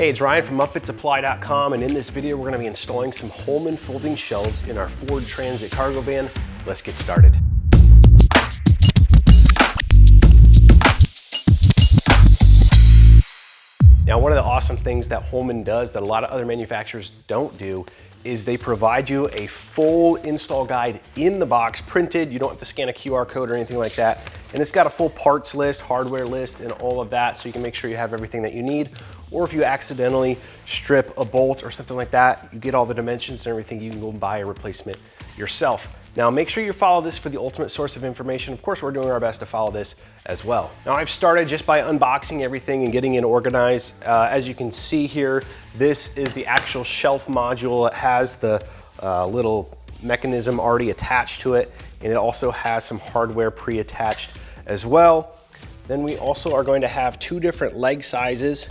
Hey, it's Ryan from upfitsupply.com, and in this video we're going to be installing some Holman folding shelves in our Ford Transit cargo van. Let's get started. Now, one of the awesome things that Holman does that a lot of other manufacturers don't do is they provide you a full install guide in the box, printed. You don't have to scan a QR code or anything like that. And it's got a full parts list, hardware list, and all of that, so you can make sure you have everything that you need. Or if you accidentally strip a bolt or something like that, you get all the dimensions and everything, you can go and buy a replacement yourself. Now, make sure you follow this for the ultimate source of information. Of course, we're doing our best to follow this as well. Now, I've started just by unboxing everything and getting it organized. As you can see here, this is the actual shelf module. It has the little mechanism already attached to it, and it also has some hardware pre-attached as well. Then we also are going to have two different leg sizes.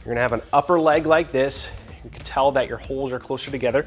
You're gonna have an upper leg like this. You can tell that your holes are closer together.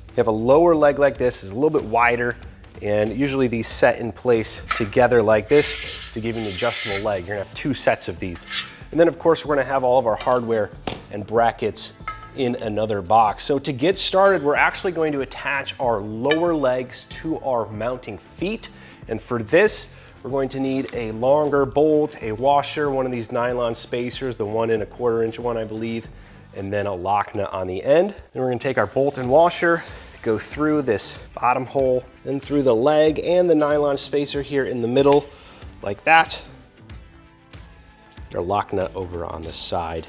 You have a lower leg like this, is a little bit wider, and usually these set in place together like this to give you an adjustable leg. You're gonna have two sets of these. And then of course we're gonna have all of our hardware and brackets in another box. So to get started, we're actually going to attach our lower legs to our mounting feet. And for this, we're going to need a longer bolt, a washer, one of these nylon spacers, the 1 1/4 inch one, I believe, and then a lock nut on the end. Then we're gonna take our bolt and washer, go through this bottom hole, then through the leg and the nylon spacer here in the middle, like that. Our lock nut over on the side.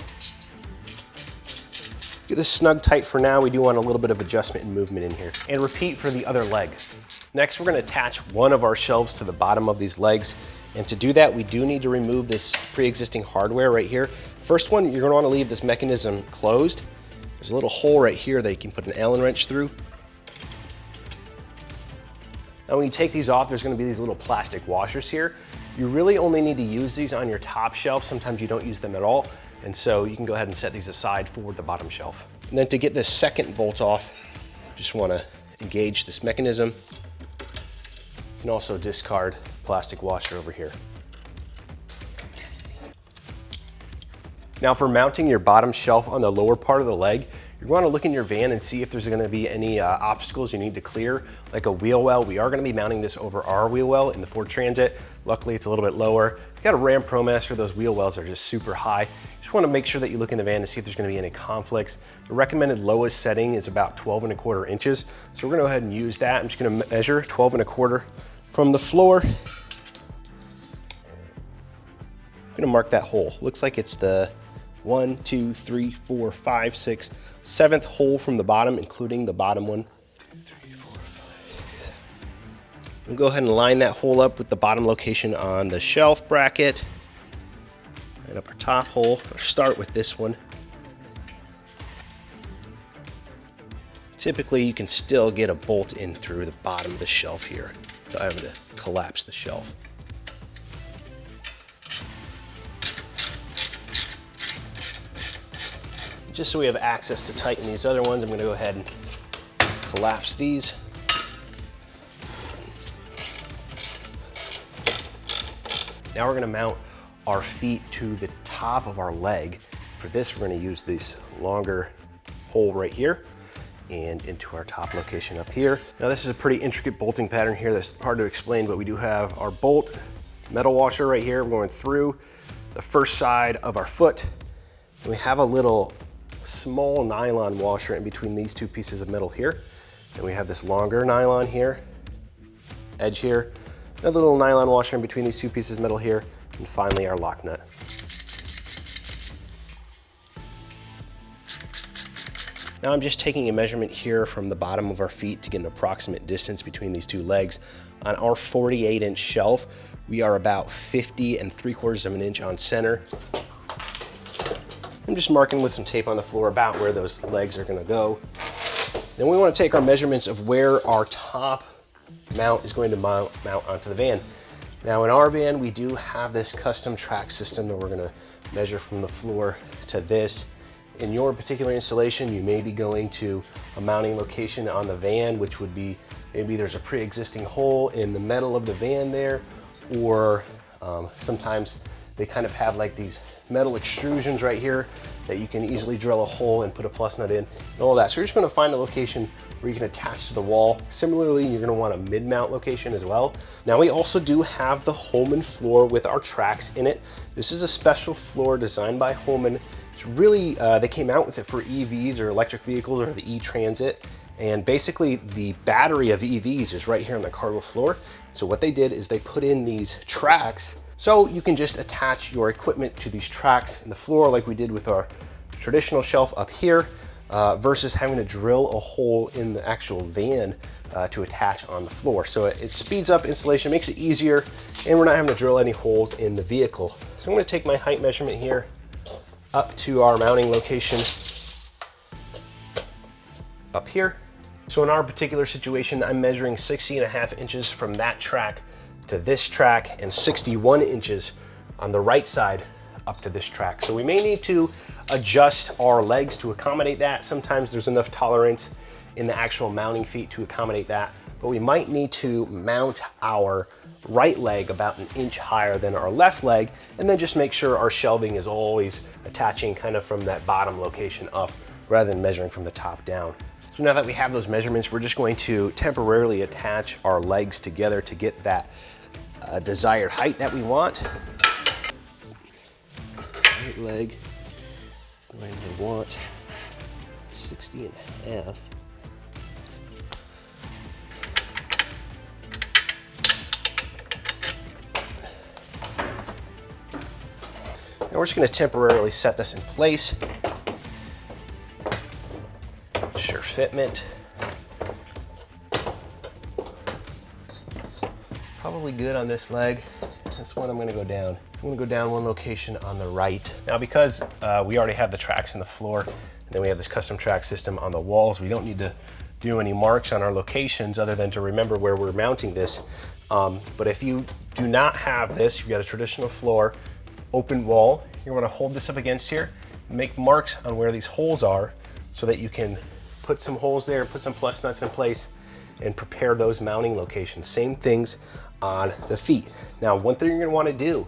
Get this snug tight for now. We do want a little bit of adjustment and movement in here. And repeat for the other leg. Next, we're gonna attach one of our shelves to the bottom of these legs. And to do that, we do need to remove this pre-existing hardware right here. First one, you're gonna wanna leave this mechanism closed. There's a little hole right here that you can put an Allen wrench through. Now when you take these off, there's gonna be these little plastic washers here. You really only need to use these on your top shelf. Sometimes you don't use them at all. And so you can go ahead and set these aside for the bottom shelf. And then to get this second bolt off, just wanna engage this mechanism. You can also discard the plastic washer over here. Now for mounting your bottom shelf on the lower part of the leg, you're going to look in your van and see if there's going to be any obstacles you need to clear, like a wheel well. We are going to be mounting this over our wheel well in the Ford Transit. Luckily, it's a little bit lower. If you've got a Ram ProMaster, those wheel wells are just super high. You just want to make sure that you look in the van to see if there's going to be any conflicts. The recommended lowest setting is about 12 1/4 inches. So we're going to go ahead and use that. I'm just going to measure 12 1/4 from the floor. I'm going to mark that hole. Looks like it's the 1, 2, 3, 4, 5, 6, 7th hole from the bottom, including the bottom one. 2, 3, 4, 5, 6, 7. We'll go ahead and line that hole up with the bottom location on the shelf bracket. And up our top hole. I'll start with this one. Typically, you can still get a bolt in through the bottom of the shelf here. So I'm going to collapse the shelf. Just so we have access to tighten these other ones, I'm going to go ahead and collapse these. Now we're going to mount our feet to the top of our leg. For this, we're going to use this longer hole right here and into our top location up here. Now this is a pretty intricate bolting pattern here that's hard to explain, but we do have our bolt, metal washer right here. We're going through the first side of our foot. And we have a little small nylon washer in between these two pieces of metal here. And we have this longer nylon here, edge here, another little nylon washer in between these two pieces of metal here, and finally our lock nut. Now I'm just taking a measurement here from the bottom of our feet to get an approximate distance between these two legs. On our 48-inch shelf, we are about 50 3/4 of an inch on center. I'm just marking with some tape on the floor about where those legs are gonna go. Then we wanna take our measurements of where our top mount is going to mount onto the van. Now in our van, we do have this custom track system that we're gonna measure from the floor to this. In your particular installation, you may be going to a mounting location on the van, which would be, maybe there's a pre-existing hole in the metal of the van there, or sometimes they kind of have like these metal extrusions right here that you can easily drill a hole and put a plus nut in and all that. So you're just gonna find a location where you can attach to the wall. Similarly, you're gonna want a mid-mount location as well. Now we also do have the Holman floor with our tracks in it. This is a special floor designed by Holman. It's really, they came out with it for EVs or electric vehicles or the E-Transit. And basically the battery of EVs is right here on the cargo floor. So what they did is they put in these tracks so you can just attach your equipment to these tracks in the floor like we did with our traditional shelf up here versus having to drill a hole in the actual van to attach on the floor. So it speeds up installation, makes it easier, and we're not having to drill any holes in the vehicle. So I'm gonna take my height measurement here up to our mounting location up here. So in our particular situation, I'm measuring 60.5 inches from that track to this track and 61 inches on the right side up to this track. So we may need to adjust our legs to accommodate that. Sometimes there's enough tolerance in the actual mounting feet to accommodate that, but we might need to mount our right leg about an inch higher than our left leg, and then just make sure our shelving is always attaching kind of from that bottom location up rather than measuring from the top down. So now that we have those measurements, we're just going to temporarily attach our legs together to get that desired height that we want. Right leg, going to want 60.5. Now we're just going to temporarily set this in place. Sure fitment. Probably good on this leg. This one I'm going to go down. I'm going to go down one location on the right. Now because we already have the tracks in the floor, and then we have this custom track system on the walls, we don't need to do any marks on our locations other than to remember where we're mounting this. But if you do not have this, you've got a traditional floor, open wall, you're going to hold this up against here, make marks on where these holes are so that you can put some holes there, put some plus nuts in place, and prepare those mounting locations. Same things on the feet. Now, one thing you're gonna wanna do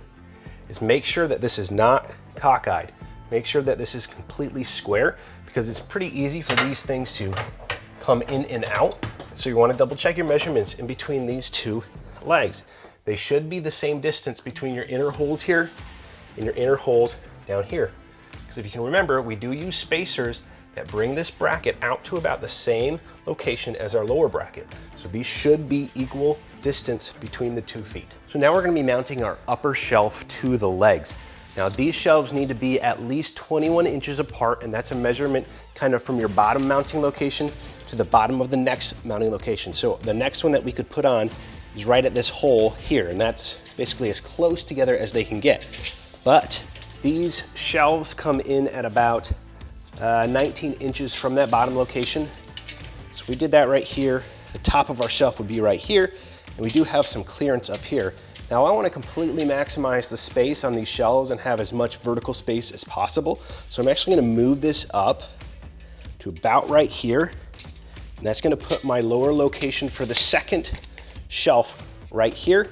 is make sure that this is not cockeyed. Make sure that this is completely square, because it's pretty easy for these things to come in and out. So you wanna double check your measurements in between these two legs. They should be the same distance between your inner holes here and your inner holes down here. Because if you can remember, we do use spacers that bring this bracket out to about the same location as our lower bracket. So these should be equal distance between the 2 feet. So now we're gonna be mounting our upper shelf to the legs. Now these shelves need to be at least 21 inches apart, and that's a measurement kind of from your bottom mounting location to the bottom of the next mounting location. So the next one that we could put on is right at this hole here, and that's basically as close together as they can get. But these shelves come in at about 19 inches from that bottom location. So we did that right here. The top of our shelf would be right here, and we do have some clearance up here. Now I want to completely maximize the space on these shelves and have as much vertical space as possible. So I'm actually going to move this up to about right here, and that's going to put my lower location for the second shelf right here.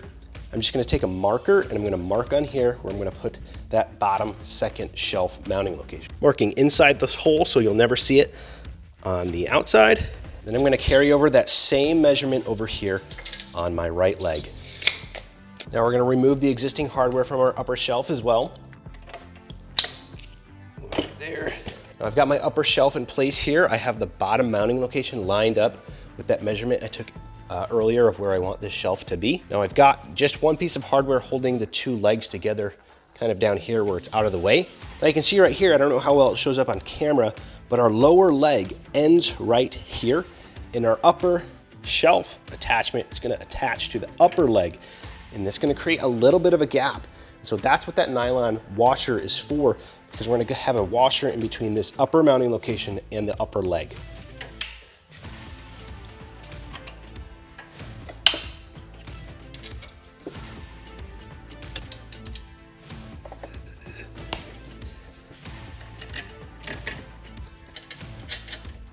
I'm just going to take a marker and I'm going to mark on here where I'm going to put that bottom second shelf mounting location. Marking inside this hole so you'll never see it on the outside. Then I'm going to carry over that same measurement over here on my right leg. Now we're going to remove the existing hardware from our upper shelf as well. There. Now I've got my upper shelf in place here. I have the bottom mounting location lined up with that measurement I took earlier of where I want this shelf to be. Now I've got just one piece of hardware holding the two legs together kind of down here where it's out of the way. Now you can see right here, I don't know how well it shows up on camera, but our lower leg ends right here, and our upper shelf attachment is going to attach to the upper leg, and that's going to create a little bit of a gap. So that's what that nylon washer is for, because we're going to have a washer in between this upper mounting location and the upper leg.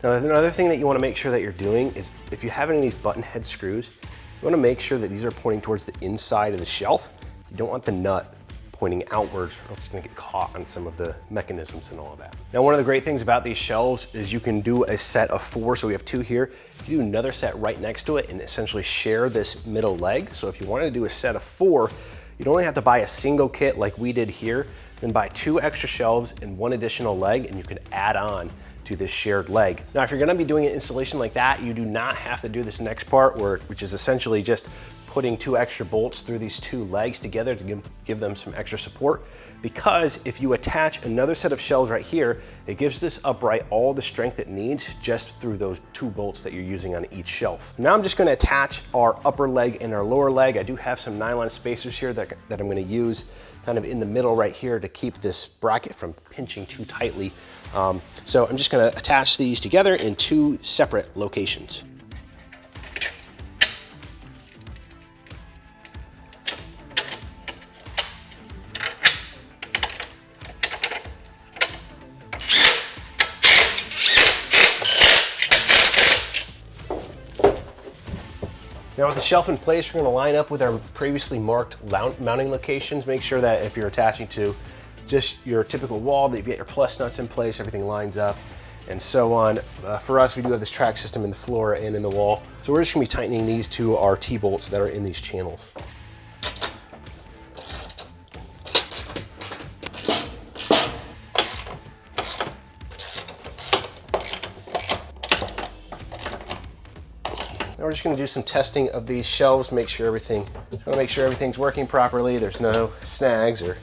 Now, another thing that you want to make sure that you're doing is if you have any of these button head screws, you want to make sure that these are pointing towards the inside of the shelf. You don't want the nut pointing outwards, or else it's gonna get caught on some of the mechanisms and all of that. Now, one of the great things about these shelves is you can do a set of 4, so we have 2 here. You can do another set right next to it and essentially share this middle leg. So if you wanted to do a set of 4, you'd only have to buy a single kit like we did here, then buy 2 extra shelves and 1 additional leg, and you can add on to this shared leg. Now, if you're gonna be doing an installation like that, you do not have to do this next part, which is essentially just putting 2 extra bolts through these 2 legs together to give them some extra support. Because if you attach another set of shelves right here, it gives this upright all the strength it needs just through those 2 bolts that you're using on each shelf. Now I'm just gonna attach our upper leg and our lower leg. I do have some nylon spacers here that I'm gonna use kind of in the middle right here to keep this bracket from pinching too tightly. So I'm just gonna attach these together in 2 separate locations. Now with the shelf in place, we're gonna line up with our previously marked mounting locations. Make sure that if you're attaching to just your typical wall, that you've got your plus nuts in place, everything lines up, and so on. For us, we do have this track system in the floor and in the wall. So we're just gonna be tightening these to our T-bolts that are in these channels. Now we're just gonna do some testing of these shelves, just wanna make sure everything's working properly, there's no snags or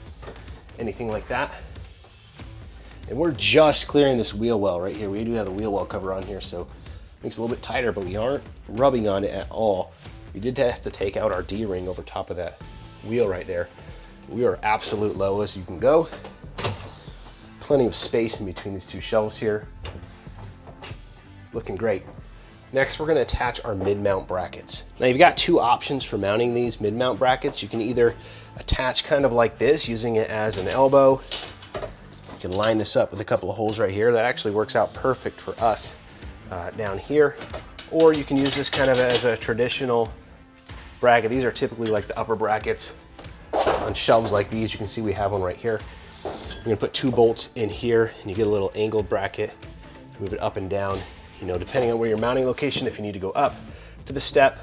anything like that. And we're just clearing this wheel well right here. We do have the wheel well cover on here, so it makes it a little bit tighter, but we aren't rubbing on it at all. We did have to take out our D-ring over top of that wheel right there. We are absolute low as you can go. Plenty of space in between these 2 shelves here. It's looking great. Next, we're gonna attach our mid-mount brackets. Now you've got 2 options for mounting these mid-mount brackets. You can either attach kind of like this, using it as an elbow. You can line this up with a couple of holes right here. That actually works out perfect for us down here. Or you can use this kind of as a traditional bracket. These are typically like the upper brackets on shelves like these. You can see we have one right here. You're gonna put 2 bolts in here and you get a little angled bracket, move it up and down. You know, depending on where your mounting location, if you need to go up to the step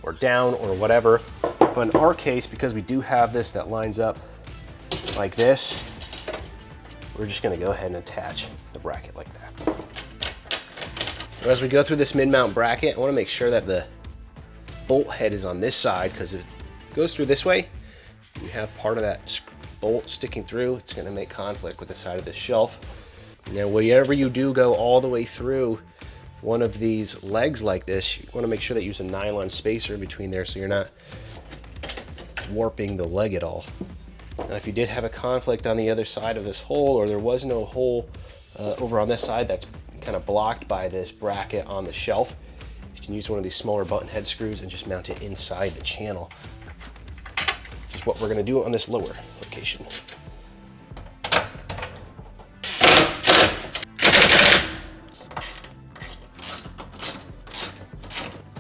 or down or whatever. But in our case, because we do have this that lines up like this, we're just gonna go ahead and attach the bracket like that. So as we go through this mid-mount bracket, I wanna make sure that the bolt head is on this side, because if it goes through this way, you have part of that bolt sticking through, it's gonna make conflict with the side of this shelf. And then whenever you do go all the way through one of these legs like this, you want to make sure that you use a nylon spacer in between there so you're not warping the leg at all. Now if you did have a conflict on the other side of this hole, or there was no hole over on this side that's kind of blocked by this bracket on the shelf, you can use one of these smaller button head screws and just mount it inside the channel, which is what we're going to do on this lower location.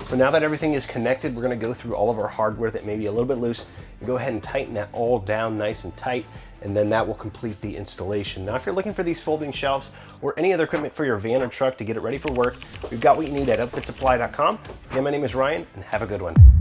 So now that everything is connected, we're gonna go through all of our hardware that may be a little bit loose and go ahead and tighten that all down nice and tight, and then that will complete the installation. Now, if you're looking for these folding shelves or any other equipment for your van or truck to get it ready for work, we've got what you need at upfitsupply.com. Again, my name is Ryan, and have a good one.